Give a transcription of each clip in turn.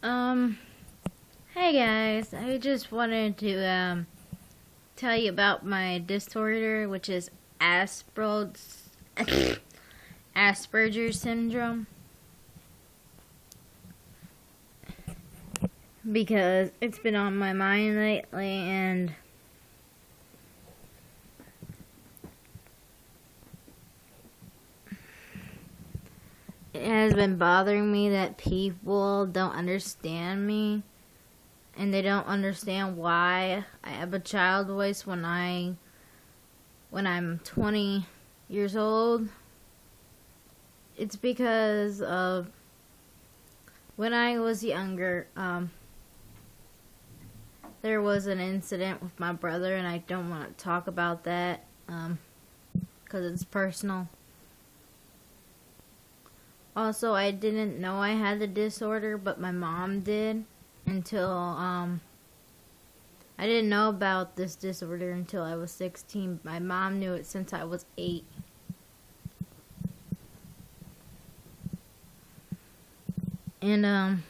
Um, hey guys, I just wanted to tell you about my disorder, which is Asperger syndrome, because it's been on my mind lately, and it has been bothering me that people don't understand me, and they don't understand why I have a child voice when I'm 20 years old. It's because of when I was younger, there was an incident with my brother, and I don't want to talk about that because it's personal. Also, I didn't know I had the disorder, but my mom did until I didn't know about this disorder until I was 16. My mom knew it since I was 8. And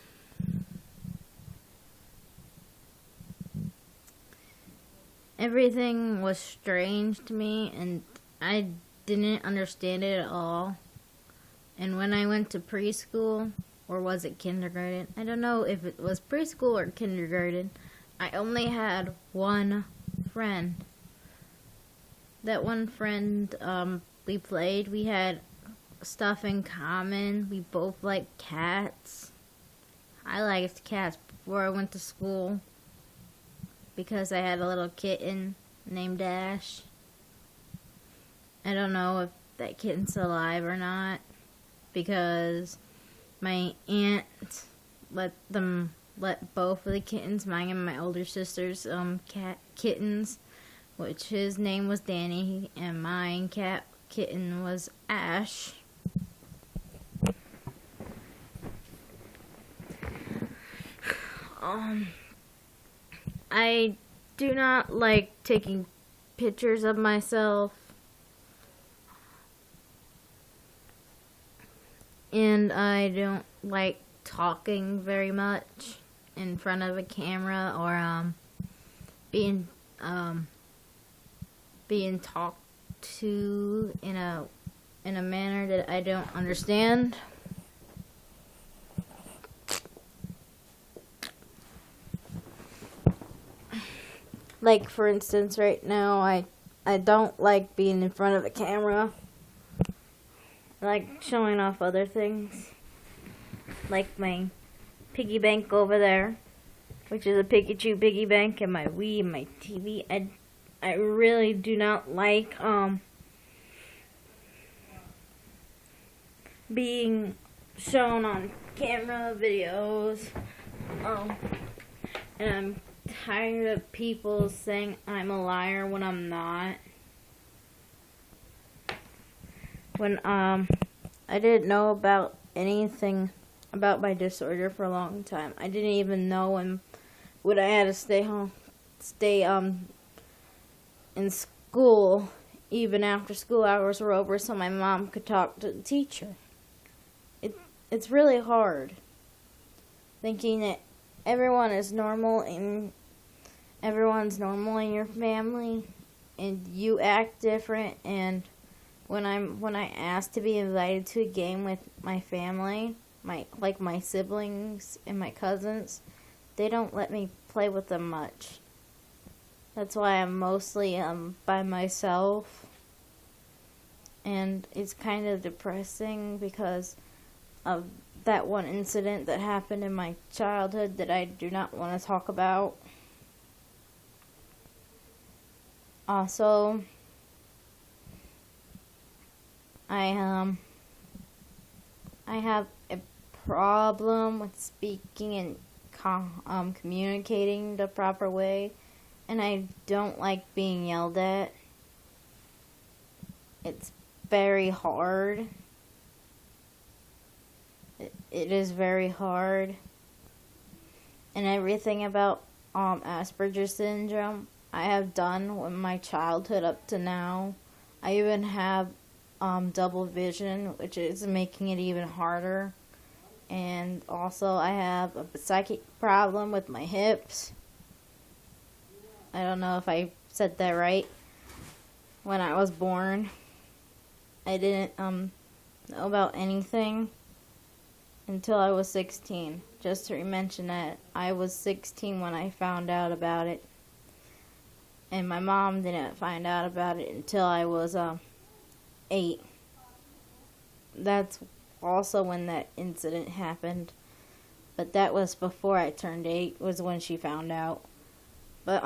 everything was strange to me, and I didn't understand it at all. And when I went to preschool, or was it kindergarten? I don't know if it was preschool or kindergarten. I only had one friend. That one friend, we played. We had stuff in common. We both liked cats. I liked cats before I went to school because I had a little kitten named Ash. I don't know if that kitten's alive or not, because my aunt let both of the kittens, mine and my older sister's kittens, which his name was Danny and mine kitten was Ash. I do not like taking pictures of myself, and I don't like talking very much in front of a camera, or being talked to in a manner that I don't understand. Like, for instance, right now, I don't like being in front of a camera. I like showing off other things. Like my piggy bank over there, which is a Pikachu piggy bank, and my Wii and my TV. I really do not like being shown on camera videos. And I'm tired of people saying I'm a liar when I'm not. When I didn't know about anything about my disorder for a long time. I didn't even know when I had to stay in school even after school hours were over, so my mom could talk to the teacher. It's really hard thinking that everyone is normal and everyone's normal in your family, and you act different. And when I asked to be invited to a game with my family, my siblings and my cousins, they don't let me play with them much. That's why I'm mostly by myself, and it's kind of depressing because of that one incident that happened in my childhood that I do not want to talk about. Also, I have a problem with speaking and communicating the proper way, and I don't like being yelled at. It's very hard. It is very hard. And everything about Asperger syndrome I have done with my childhood up to now. I even have double vision, which is making it even harder. And also I have a psychic problem with my hips. I don't know if I said that right. When I was born, I didn't know about anything until I was 16. Just to mention that I was 16 when I found out about it. And my mom didn't find out about it until I was 8. That's also when that incident happened. But that was before I turned 8, was when she found out. But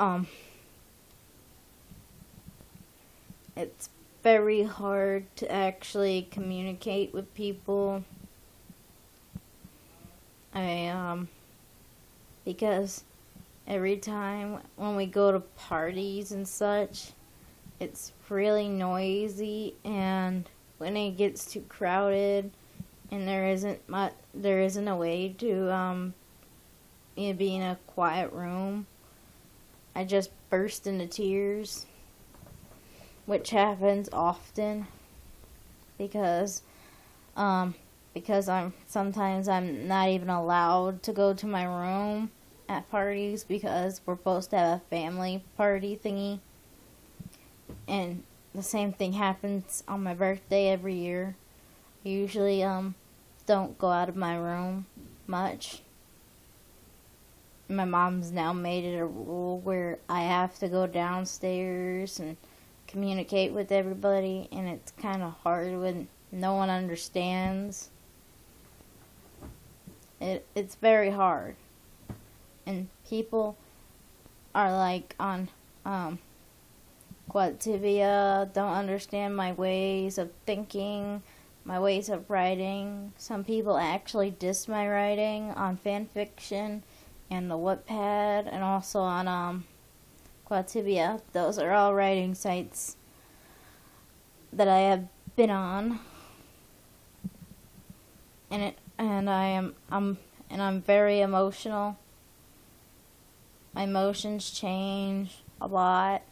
it's very hard to actually communicate with people. Because every time when we go to parties and such, it's really noisy, and when it gets too crowded and there isn't a way to be in a quiet room, I just burst into tears, which happens often because I'm sometimes not even allowed to go to my room at parties because we're supposed to have a family party thingy. And the same thing happens on my birthday every year. I usually don't go out of my room much. My mom's now made it a rule where I have to go downstairs and communicate with everybody, and it's kind of hard when no one understands. It's very hard. And people are like on Quadtibia don't understand my ways of thinking, my ways of writing. Some people actually diss my writing on fanfiction and the Wattpad, and also on Quadtibia. Those are all writing sites that I have been on, and I'm very emotional. My emotions change a lot,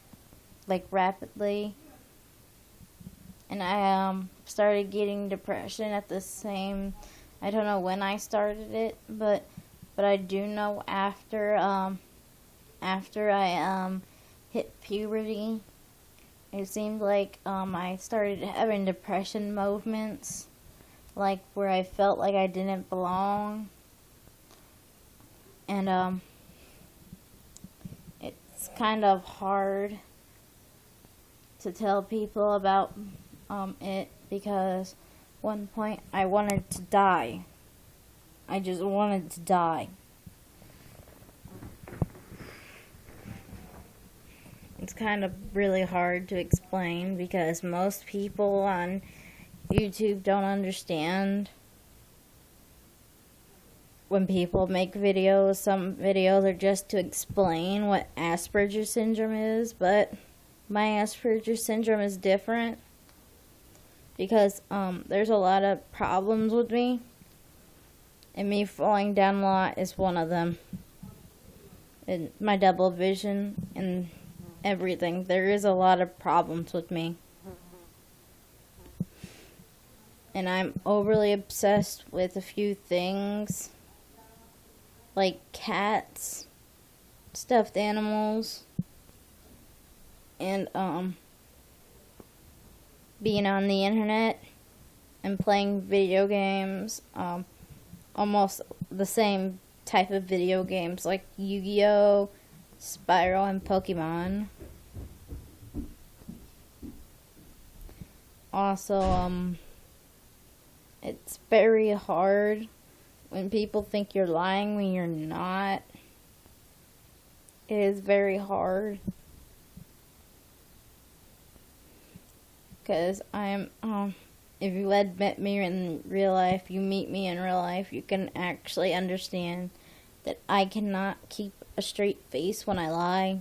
like rapidly, and I started getting depression at the same. I don't know when I started it, but I do know after I hit puberty, it seemed like I started having depression moments, like where I felt like I didn't belong, and it's kind of hard to tell people about it, because one point I wanted to die. I just wanted to die. It's kind of really hard to explain because most people on YouTube don't understand when people make videos. Some videos are just to explain what Asperger syndrome is, but my Asperger syndrome is different because there's a lot of problems with me, and me falling down a lot is one of them. And my double vision and everything. There is a lot of problems with me. And I'm overly obsessed with a few things, like cats, stuffed animals, and being on the internet and playing video games, almost the same type of video games like Yu-Gi-Oh!, Spyro, and Pokemon. Also, it's very hard when people think you're lying when you're not. It is very hard. Because if you had met me in real life, you meet me in real life, you can actually understand that I cannot keep a straight face when I lie.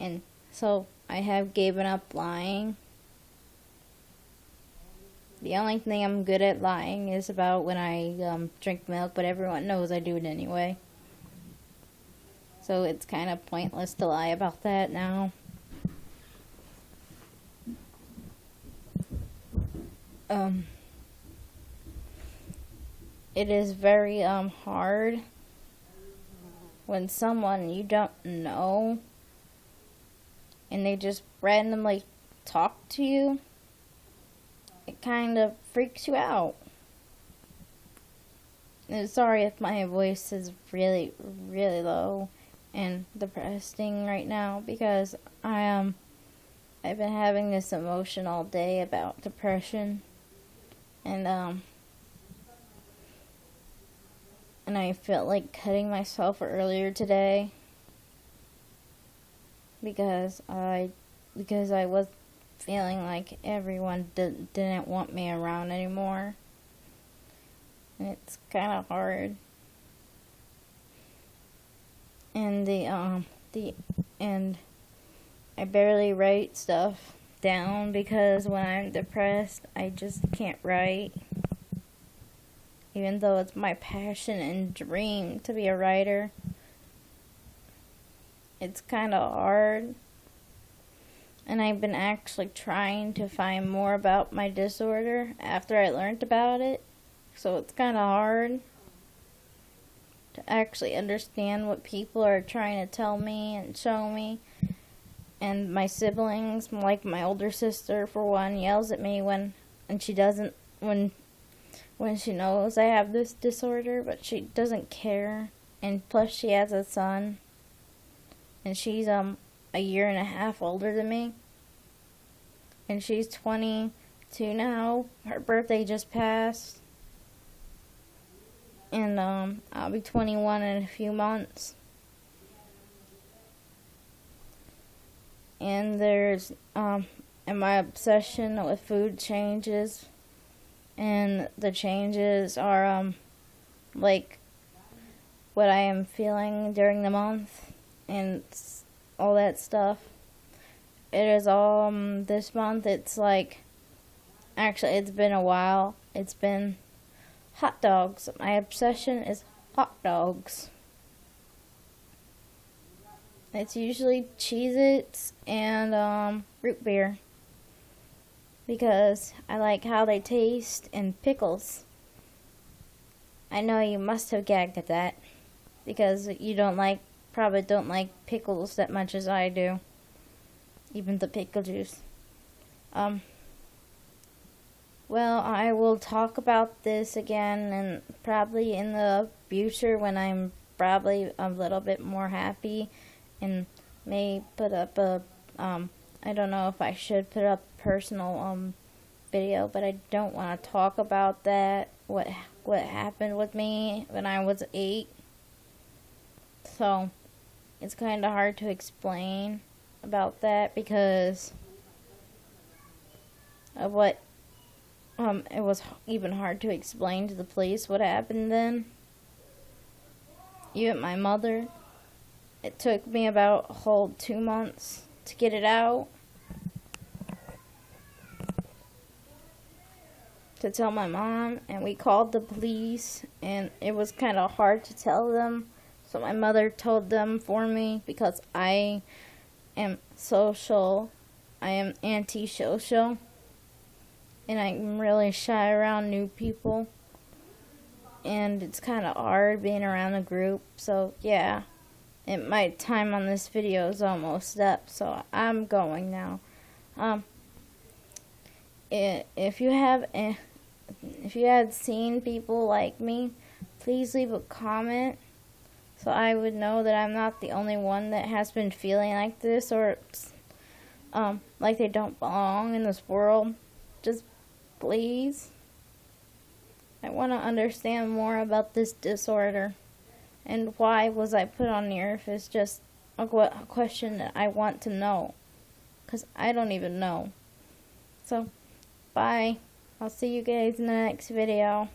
And so I have given up lying. The only thing I'm good at lying is about when I drink milk, but everyone knows I do it anyway. So it's kind of pointless to lie about that now. it is very hard when someone you don't know and they just randomly talk to you. It kind of freaks you out. And sorry if my voice is really, really low and depressing right now, because I've been having this emotion all day about depression, and I felt like cutting myself earlier today because I was feeling like everyone didn't want me around anymore, and it's kind of hard. And and I barely write stuff down because when I'm depressed, I just can't write. Even though it's my passion and dream to be a writer, it's kind of hard. And I've been actually trying to find more about my disorder after I learned about it. So it's kind of hard to actually understand what people are trying to tell me and show me. And my siblings, like my older sister for one, yells at me when she knows I have this disorder, but she doesn't care. And plus she has a son, and she's a year and a half older than me, and she's 22 now. Her birthday just passed, and I'll be 21 in a few months. And there's and my obsession with food changes, and the changes are like what I am feeling during the month and all that stuff. It is all this month. It's like, actually it's been a while. It's been hot dogs. My obsession is hot dogs. It's usually Cheez-Its and root beer, because I like how they taste, and pickles. I know you must have gagged at that, because you probably don't like pickles that much as I do, even the pickle juice. Well, I will talk about this again, and probably in the future when I'm probably a little bit more happy, and may put up a I don't know if I should put up a personal video, but I don't want to talk about that, what happened with me when I was 8. So it's kind of hard to explain about that because of what it was even hard to explain to the police what happened then. Even my mother, it took me about a whole 2 months to get it out, to tell my mom, and we called the police, and it was kind of hard to tell them, so my mother told them for me, because I am antisocial, and I'm really shy around new people, and it's kind of hard being around a group. So yeah, my time on this video is almost up, so I'm going now. If you had seen people like me, please leave a comment so I would know that I'm not the only one that has been feeling like this, or like they don't belong in this world. Just please. I want to understand more about this disorder, and why was I put on the earth is just a question that I want to know, because I don't even know. So, bye. I'll see you guys in the next video.